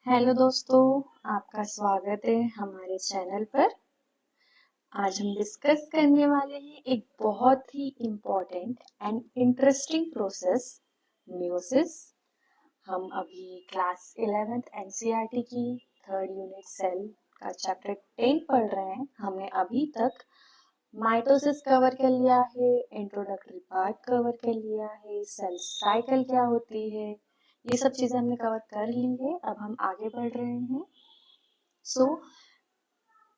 Hello दोस्तों, आपका स्वागत है हमारे चैनल पर। आज हम डिस्कस करने वाले हैं एक बहुत ही important and interesting process, meiosis. हम अभी क्लास 11th एनसीईआरटी की थर्ड यूनिट सेल का चैप्टर 10 पढ़ रहे हैं। हमने अभी तक माइटोसिस कवर कर लिया है, इंट्रोडक्टरी पार्ट कवर कर लिया है, सेल साइकिल क्या होती है, ये सब चीजें हमने कवर कर ली है। अब हम आगे बढ़ रहे हैं। So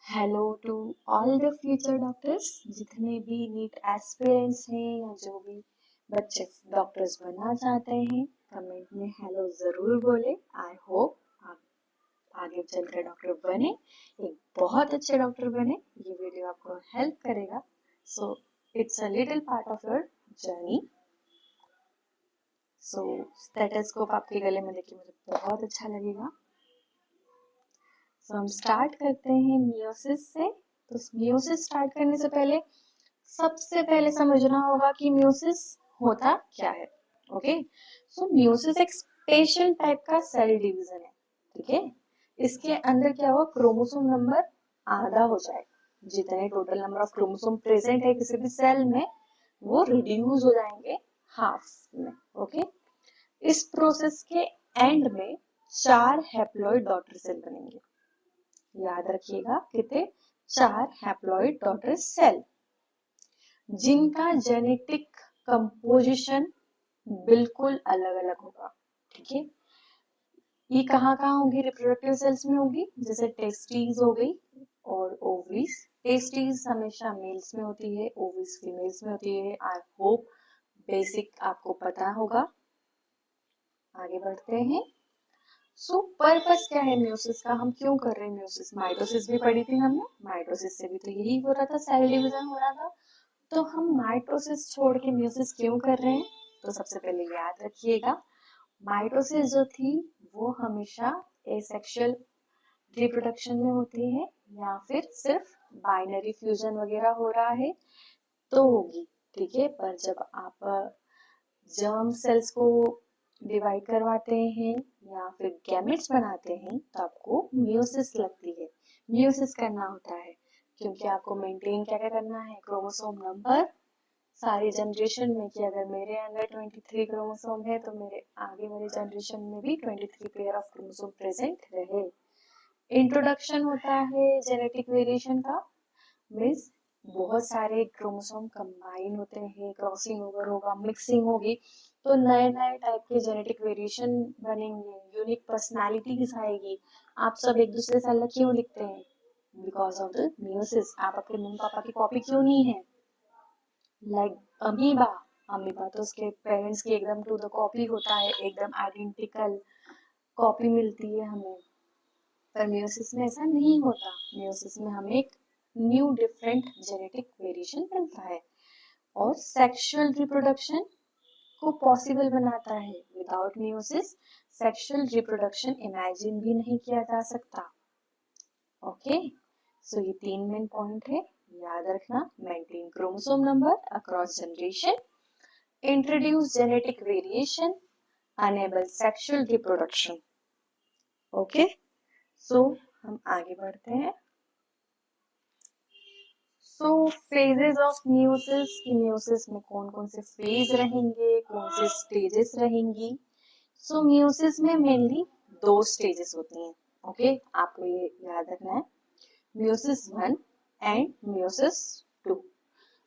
hello to all the future doctors, जितने भी नीट एस्पिरेंट्स हैं या जो भी बच्चे डॉक्टर्स बनना चाहते हैं, कमेंट में हेलो जरूर बोले। आई होप आप आगे चलकर डॉक्टर बने, एक बहुत अच्छे डॉक्टर बने। ये वीडियो आपको हेल्प करेगा। So it's a little part of your journey. So stethoscope आपके गले में देख के मुझे बहुत अच्छा लगेगा। हम स्टार्ट करते हैं मियोसिस से। तो मियोसिस स्टार्ट करने से पहले सबसे पहले समझना होगा कि मियोसिस होता क्या है। ओके, सो मियोसिस एक स्पेशल टाइप का सेल डिवीजन है। ठीक है, इसके अंदर क्या होगा, क्रोमोसोम नंबर आधा हो जाएगा। जितने total number of chromosome present है किसी भी सेल में, वो रिड्यूस हो जाएंगे हाफ में। ओके, इस प्रोसेस के एंड में 4 हैप्लॉइड डॉटर सेल बनेंगे। याद रखिएगा, कितने? 4 हैप्लॉइड डॉटर सेल, जिनका जेनेटिक कंपोजिशन बिल्कुल अलग अलग होगा। ठीक है, ये कहाँ कहाँ होगी? रिप्रोडक्टिव सेल्स में होगी, जैसे टेस्टीज हो गई और ओवरीज। टेस्टीज हमेशा मेल्स में होती है, ओवरीज फीमेल्स में होती है। आई होप बेसिक आपको पता होगा। आगे बढ़ते हैं। सो पर्पस क्या है मियोसिस का, हम क्यों कर रहे हैं मियोसिस? माइटोसिस भी पढ़ी थी हमने, माइटोसिस से भी तो यही हो रहा था, सेल डिवीजन हो रहा था। तो हम माइटोसिस छोड़ के मियोसिस क्यों कर रहे हैं? तो सबसे पहले याद रखिएगा, माइटोसिस जो थी वो हमेशा एसेक्सुअल रिप्रोडक्शन में होती है, या फिर सिर्फ बाइनरी फ्यूजन वगैरह हो रहा है तो होगी। ठीक है, पर जब आप जर्म सेल्स को डिवाइड करवाते हैं या फिर गैमेट्स बनाते हैं तो आपको मियोसिस लगती है, मियोसिस करना होता है। क्योंकि आपको मेंटेन क्या क्या करना है, क्रोमोसोम नंबर सारी जनरेशन में, कि अगर मेरे अंदर 23 क्रोमोसोम है तो मेरे आगे वाली जनरेशन में भी 23 पेयर ऑफ क्रोमोसोम प्रेजेंट रहे। इंट्रोडक्शन होता है जेनेटिक वेरिएशन का, मीन्स बहुत सारे क्रोमोसोम कंबाइन होते हैं, क्रॉसिंग ओवर होगा, मिक्सिंग होगी, तो नए नए टाइप के जेनेटिक वेरिएशन बनेंगे, यूनिक पर्सनालिटीज आएगी। आप सब एक दूसरे से अलग क्यों दिखते हैं? Because of the meiosis. आप अपने मम्मी पापा की कॉपी क्यों नहीं है? लाइक अमीबा, अमीबा तो उसके पेरेंट्स की एकदम टू द कॉपी होता है, एकदम आइडेंटिकल कॉपी मिलती है हमें। पर मियोसिस में ऐसा नहीं होता। मियोसिस में हमें एक न्यू डिफरेंट जेनेटिक वेरिएशन मिलता है और सेक्सुअल रिप्रोडक्शन को पॉसिबल बनाता है। Without meiosis sexual reproduction imagine भी नहीं किया जा सकता। ओके, सो ये 3 मेन पॉइंट है, याद रखना। Maintain chromosome number across generation, introduce genetic variation, enable sexual reproduction. Okay, so हम आगे बढ़ते हैं। सो फेजेस ऑफ मियोसिस, कि मियोसिस में कौन कौन से फेज रहेंगे, कौन से स्टेजेस रहेंगी। सो मियोसिस में मेनली 2 स्टेजेस होती हैं। ओके, आपको ये याद रखना है, मियोसिस 1 एंड मियोसिस 2।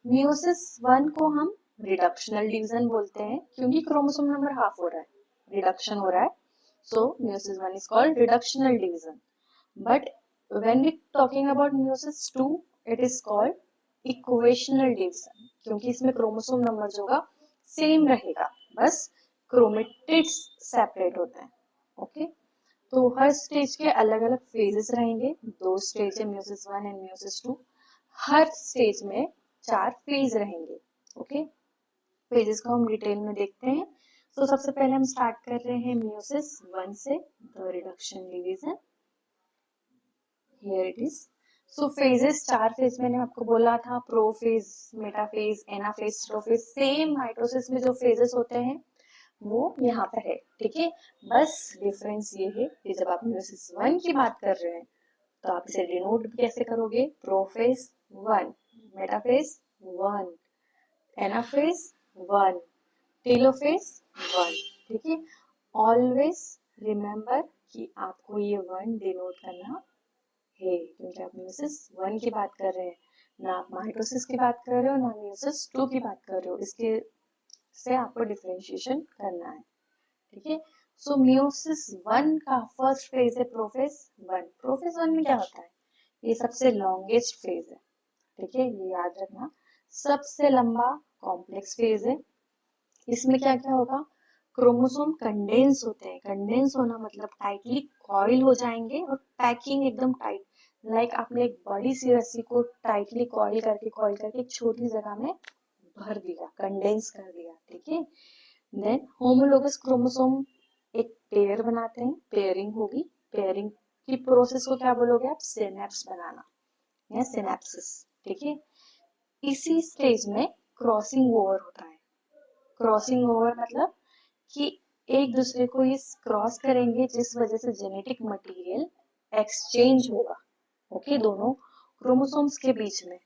मियोसिस 1 को हम रिडक्शनल डिवीजन बोलते हैं, क्योंकि क्रोमोसोम नंबर हाफ हो रहा है, रिडक्शन हो रहा है। So meiosis 1 is called reductional division. But when we talking about meiosis 2, it is called equational division, क्योंकि इसमें क्रोमोसोम नंबर जो होगा सेम रहेगा, बस क्रोमेटिड्स सेपरेट होते हैं। ओके, तो हर स्टेज के अलग अलग फेजेस रहेंगे। 2 स्टेज है, meiosis 1 and meiosis 2। Her stage में 4 फेज रहेंगे। ओके, फेजेस को हम डिटेल में देखते हैं। तो सबसे पहले हम स्टार्ट कर रहे हैं मियोसिस 1 से, the reduction division. Here it is. So phases, 4 phase मैंने आपको बोला था, prophase, metaphase, anaphase, telophase. Same mitosis में जो फेजेस होते हैं वो यहाँ पर है, ठीक है। बस डिफरेंस ये है कि जब आप म्यूसिस 1 की बात कर रहे हैं तो आप इसे डिनोट कैसे करोगे, प्रोफेस 1, मेटाफेस 1, एनाफेस 1, टेलोफेस 1, ठीक है। ऑलवेज रिमेम्बर कि आपको ये 1 डिनोट करना है, क्योंकि आप म्यूसिस 1 की बात कर रहे हैं, ना आप माइटोसिस की बात कर रहे हो, ना म्यूसिस 2 की बात कर रहे हो। इसके से आपको डिफरेंशिएशन करना है, ठीक है। सो म्यूसिस 1 का फर्स्ट फेज है प्रोफेस 1। प्रोफेस 1 में क्या होता है, ये सबसे लॉन्गेस्ट फेज है, ठीक है, ये याद रखना, सबसे लंबा कॉम्प्लेक्स फेज है। इसमें क्या क्या होगा, क्रोमोसोम कंडेंस होते हैं। कंडेंस होना मतलब टाइटली कॉइल हो जाएंगे और पैकिंग एकदम टाइट, लाइक आपने एक बड़ी सी रस्सी को टाइटली कॉइल करके एक छोटी जगह में भर दिया, कंडेंस कर दिया, ठीक है। देन होमोलोगस क्रोमोसोम एक पेयर बनाते हैं, पेयरिंग होगी। पेयरिंग की प्रोसेस को क्या बोलोगे आप, सिनेप्स बनाना या सिनेप्सिस, ठीक है। इसी स्टेज में क्रॉसिंग ओवर होता है। क्रॉसिंग ओवर मतलब कि एक दूसरे को ये क्रॉस करेंगे जिस वजह से जेनेटिक मटेरियल एक्सचेंज होगा, ओके। दोनों क्रोमोसोम्स के बीच में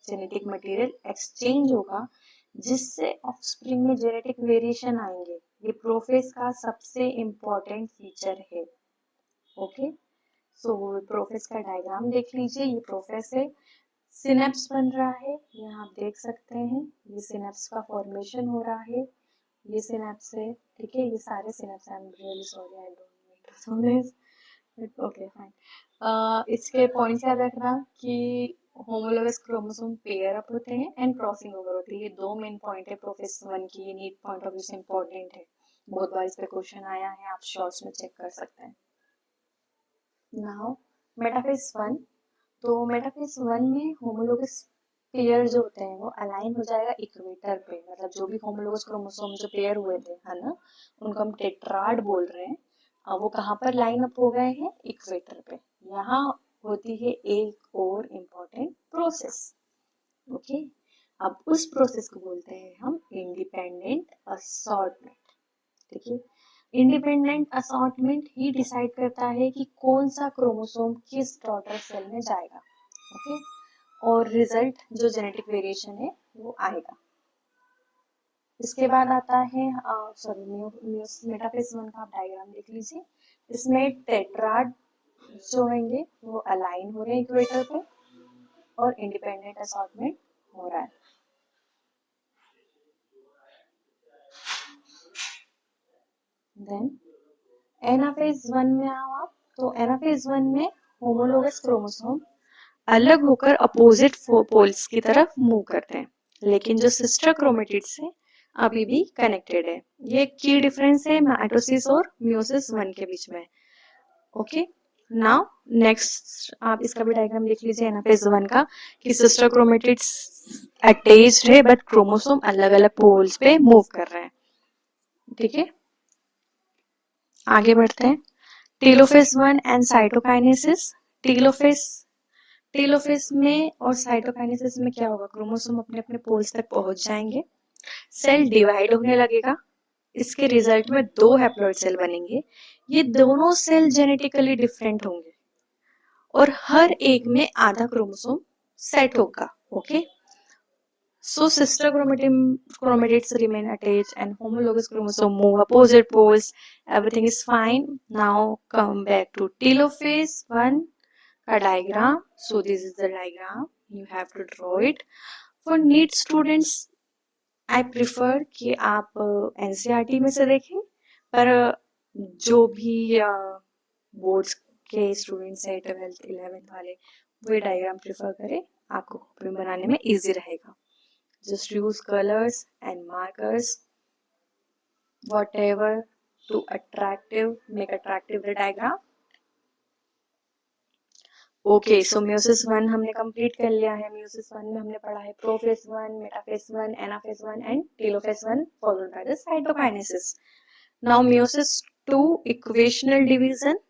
जेनेटिक मटेरियल एक्सचेंज होगा जिससे ऑफस्प्रिंग में जेनेटिक वेरिएशन आएंगे। ये प्रोफेस का सबसे इम्पोर्टेंट फीचर है, ओके। सो प्रोफेस का डायग्राम देख लीजिए, ये प्रोफेस है, सिनेप्स बन रहा है, यहाँ आप देख सकते हैं, ये सिनेप्स का फॉर्मेशन हो रहा है, ये सिनेप्स है, ठीक है। ये सारे synapse, I am really sorry, I don't mean to this, okay fine. इसके पॉइंट्स याद रखना कि होमोलोगस क्रोमोसोम पेयर अप होते हैं एंड क्रॉसिंग ओवर होती है। ये दो मेन पॉइंट है प्रोफेस 1 की, ये नीट पॉइंट ऑफ व्यू से इंपॉर्टेंट है, बहुत बार इस पे क्वेश्चन आया है, आप शॉर्ट्स में चेक कर सकते हैं। नाउ मेटाफेस 1, तो मेटाफेस 1 में होमोलोगस पेयर जो होते हैं वो अलाइन हो जाएगा इक्वेटर पे, मतलब जो भी होमोलोगस क्रोमोसोम जो पेयर हुए थे, है ना, उनको हम टेट्राड बोल रहे हैं। अब वो कहाँ पर लाइन अप हो गए हैं, इक्वेटर पे। यहाँ होती है एक और इम्पोर्टेंट प्रोसेस, ओके। अब उस प्रोसेस को बोलते हैं हम इंडिपेंडेंट असॉर्टमेंट, ठीक है। इंडिपेंडेंट असॉर्टमेंट ही डिसाइड करता है कि कौन सा क्रोमोसोम किस डॉटर सेल में जाएगा, ओके, और रिजल्ट जो जेनेटिक वेरिएशन है वो आएगा। इसके बाद आता है सॉरी मेटाफेस 1 का आप डायग्राम देख लीजिए। इसमें टेट्राड जो होंगे वो अलाइन हो रहे हैं इक्वेटर पे और इंडिपेंडेंट असॉर्टमेंट हो रहा है। देन एनाफेज 1 में आओ आप, तो एनाफेज 1 में होमोलोगस क्रोमोसोम अलग होकर अपोजिट पोल्स की तरफ मूव करते हैं, लेकिन जो सिस्टर क्रोमेटिड्स है अभी भी कनेक्टेड है। ये की डिफरेंस है माइटोसिस और मियोसिस 1 के बीच में, ओके। नाउ नेक्स्ट आप इसका भी डायग्राम देख लीजिए एनाफेज 1 का, कि सिस्टर क्रोमेटिड्स अटैच्ड है बट क्रोमोसोम अलग अलग पोल्स पे मूव कर रहे हैं, ठीक है। आगे बढ़ते हैं, telophase 1 and cytokinesis. Telophase telophase में और साइटोकाइनेसिस में क्या होगा, क्रोमोसोम अपने अपने पोल्स तक पहुंच जाएंगे, सेल डिवाइड होने लगेगा, इसके रिजल्ट में दो हैप्लॉइड सेल बनेंगे। ये दोनों सेल जेनेटिकली डिफरेंट होंगे और हर एक में आधा क्रोमोसोम सेट होगा, okay. So sister chromatids remain attached and homologous chromosome move opposite poles. Everything is fine. Now come back to telophase 1 का diagram. So this is the diagram. You have to draw it. For NEET students, I prefer कि आप NCERT में से देखें, पर जो भी boards के स्टूडेंट्स हैं 12th 11th वाले, वो डायग्राम प्रेफर करें, आपको कॉपी बनाने में इजी रहेगा। Just use colors and markers, whatever to make attractive the diagram. Okay, so meiosis 1 हमने complete कर लिया है। meiosis 1 में हमने पढ़ा है prophase 1, metaphase 1, anaphase 1 and telophase 1 followed by the cytokinesis. Now meiosis 2 equational division.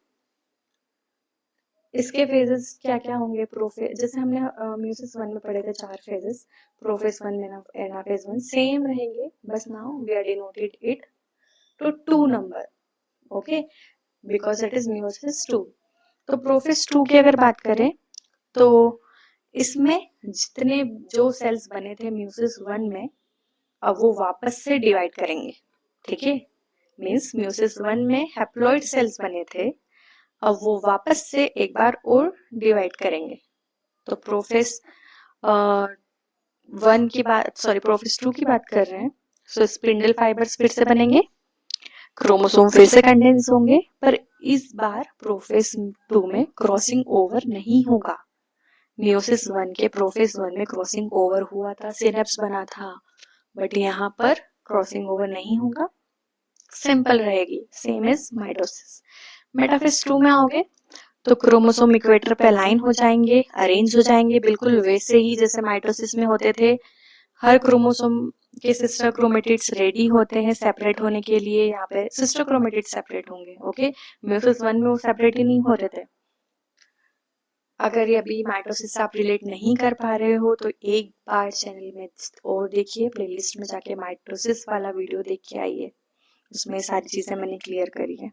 इसके फेजेस क्या क्या होंगे, प्रोफेज जैसे हमने meiosis 1 में पढ़े थे 4 फेजेस, प्रोफेज 1 में एनाफेज 1 सेम रहेंगे, बस now we are denoted it to 2 number. Okay, because it is meiosis 2. तो प्रोफेज 2 की अगर बात करें तो इसमें जितने जो सेल्स बने थे meiosis 1 में, अब वो वापस से डिवाइड करेंगे. ठीक है, मीन्स meiosis 1 में हैप्लॉइड सेल्स बने थे, अब वो वापस से एक बार और डिवाइड करेंगे. तो प्रोफेज 1 की बात, सॉरी प्रोफेज 2 की बात कर रहे हैं. सो स्पिंडल फाइबर्स फिर से बनेंगे, क्रोमोसोम फिर से कंडेंस होंगे, पर इस बार प्रोफेज 2 में क्रॉसिंग ओवर नहीं होगा. meiosis 1 के प्रोफेज 1 में क्रॉसिंग ओवर हुआ था, सिनेप्स बना था, बट यहाँ पर क्रॉसिंग ओवर नहीं होगा, सिंपल रहेगी, सेम एज माइटोसिस. मेटाफेज 2 में आओगे तो क्रोमोसोम इक्वेटर पे अलाइन हो जाएंगे, अरेंज हो जाएंगे, बिल्कुल वैसे ही जैसे माइटोसिस में होते थे. हर क्रोमोसोम के सिस्टर क्रोमेटिड्स रेडी होते हैं सेपरेट होने के लिए. यहाँ पे सिस्टर क्रोमेटिड्स सेपरेट होंगे. ओके, meiosis 1 में वो सेपरेट ही नहीं हो रहे थे. अगर ये अभी माइटोसिस से आप रिलेट नहीं कर पा रहे हो तो एक बार चैनल में और देखिए, प्लेलिस्ट में जाके माइटोसिस वाला वीडियो देख के आइए, उसमें सारी चीजें मैंने क्लियर करी है.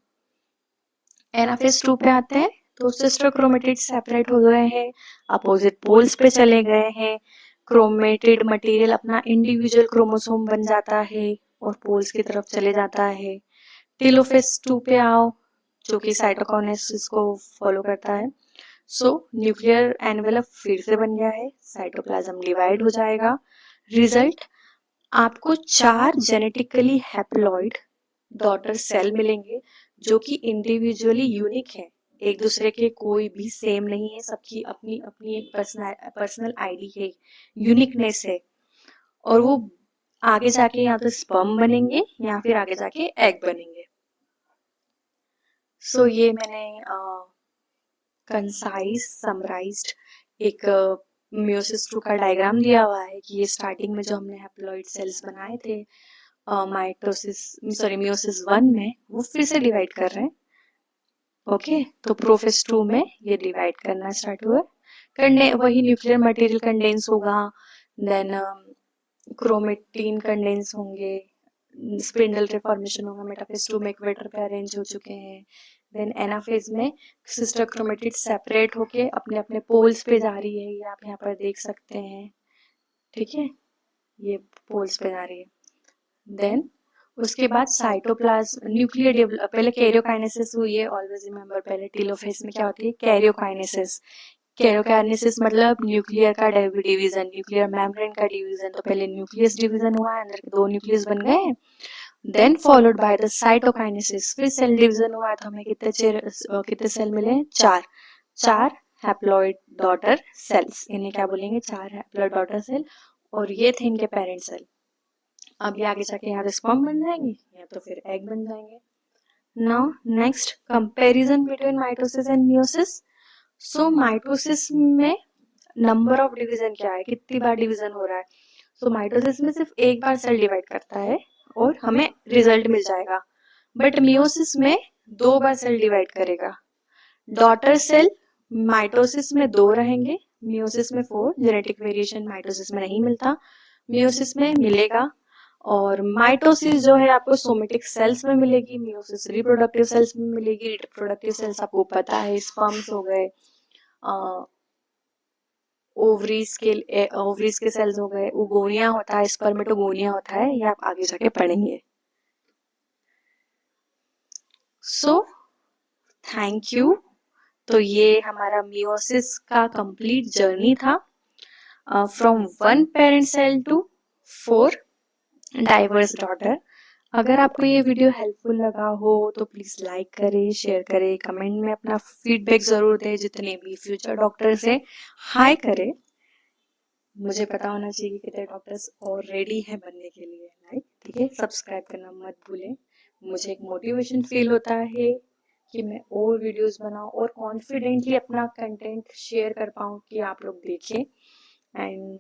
एनाफेज 2 पे आते हैं तो सिस्टर क्रोमेटिड सेपरेट हो गए हैं, अपोजिट पोल्स पे चले गए हैं, क्रोमेटिड मटेरियल अपना इंडिविजुअल क्रोमोसोम बन जाता है और पोल्स की तरफ चले जाता है. टेलोफेज 2 पे आओ जो कि साइटोकाइनेसिस को फॉलो करता है. सो न्यूक्लियर एनवेलप फिर से बन गया है, साइटोप्लाज्म डिवाइड हो जाएगा. रिजल्ट, आपको 4 जेनेटिकली हैप्लॉइड डॉटर सेल मिलेंगे जो कि इंडिविजुअली यूनिक है, एक दूसरे के कोई भी सेम नहीं है, सबकी अपनी अपनी एक पर्सनल आईडी है, यूनिकनेस है. और वो आगे जाके या तो स्पर्म बनेंगे या फिर आगे जाके एग बनेंगे. सो ये मैंने कंसाइज समराइज्ड एक meiosis 2 का डायग्राम दिया हुआ है कि ये स्टार्टिंग में जो हमने हैप्लॉइड सेल्स बनाए थे meiosis 1 में, वो फिर से डिवाइड कर रहे हैं. ओके, तो प्रोफेज 2 में ये डिवाइड करना स्टार्ट हुआ, करने वही न्यूक्लियर मटेरियल कंडेंस होगा, देन क्रोमेटिन कंडेंस होंगे, स्पिंडल फॉर्मेशन होगा. मेटाफेज 2 में इक्वेटर पे अरेंज हो चुके हैं. देन एनाफेज में सिस्टर क्रोमेटिड सेपरेट होके अपने अपने पोल्स पे जा रही है, ये आप यहाँ पर देख सकते हैं. ठीक है, ये पोल्स पे जा रही है. देन उसके बाद साइटोप्लाज्म न्यूक्लियर डेवलप, पहले कैरियोकाइनेसिस हुई है, ऑलवेज रिमेंबर. पहले टेलोफेज में क्या होती है, कैरियोकाइनेसिस. कैरियोकाइनेसिस मतलब न्यूक्लियर का डिवीजन, न्यूक्लियर मेम्ब्रेन का डिवीजन. तो पहले न्यूक्लियस डिवीजन हुआ है, अंदर के 2 न्यूक्लियस बन गए. Then followed by the cytokinesis, फिर सेल डिवीजन हुआ तो हमें कितने सेल मिले, 4 हैप्लॉइड डॉटर सेल्स. इन्हें क्या बोलेंगे, 4 हैप्लॉइड डॉटर सेल, और ये थे इनके पेरेंट सेल. अब ये आगे जाके यहाँ स्पर्म बन जाएंगे या तो फिर एग बन जाएंगे. Now next, comparison between mitosis and meiosis. So mitosis में नंबर ऑफ डिवीजन क्या है, कितनी बार डिवीजन हो रहा है. सो माइटोसिस में सिर्फ एक बार सेल डिवाइड करता है और हमें रिजल्ट मिल जाएगा, बट meiosis में 2 बार सेल डिवाइड करेगा. डॉटर सेल माइटोसिस में 2 रहेंगे, meiosis में 4. जेनेटिक वेरिएशन माइटोसिस में नहीं मिलता, meiosis में मिलेगा. और माइटोसिस जो है आपको सोमेटिक सेल्स में मिलेगी, meiosis रिप्रोडक्टिव सेल्स में मिलेगी. रिप्रोडक्टिव सेल्स आपको पता है, स्पर्म्स हो गए, ओवरीज के सेल्स हो गए, ओगोनिया होता है, स्पर्मेटोगोनिया होता है, ये आप आगे जाके पढ़ेंगे. So thank you. तो ये हमारा meiosis का कंप्लीट जर्नी था, from 1 parent cell to 4 diverse daughter. अगर आपको ये वीडियो हेल्पफुल लगा हो तो प्लीज लाइक करें, शेयर करें, कमेंट में अपना फीडबैक जरूर दें. जितने भी फ्यूचर डॉक्टर्स हैं हाई करें, मुझे पता होना चाहिए कि कितने डॉक्टर्स और रेडी हैं बनने के लिए. लाइक, ठीक है, सब्सक्राइब करना मत भूलें. मुझे एक मोटिवेशन फील होता है कि मैं और वीडियोस बनाऊं और कॉन्फिडेंटली अपना कंटेंट शेयर कर पाऊं कि आप लोग देखें. एंड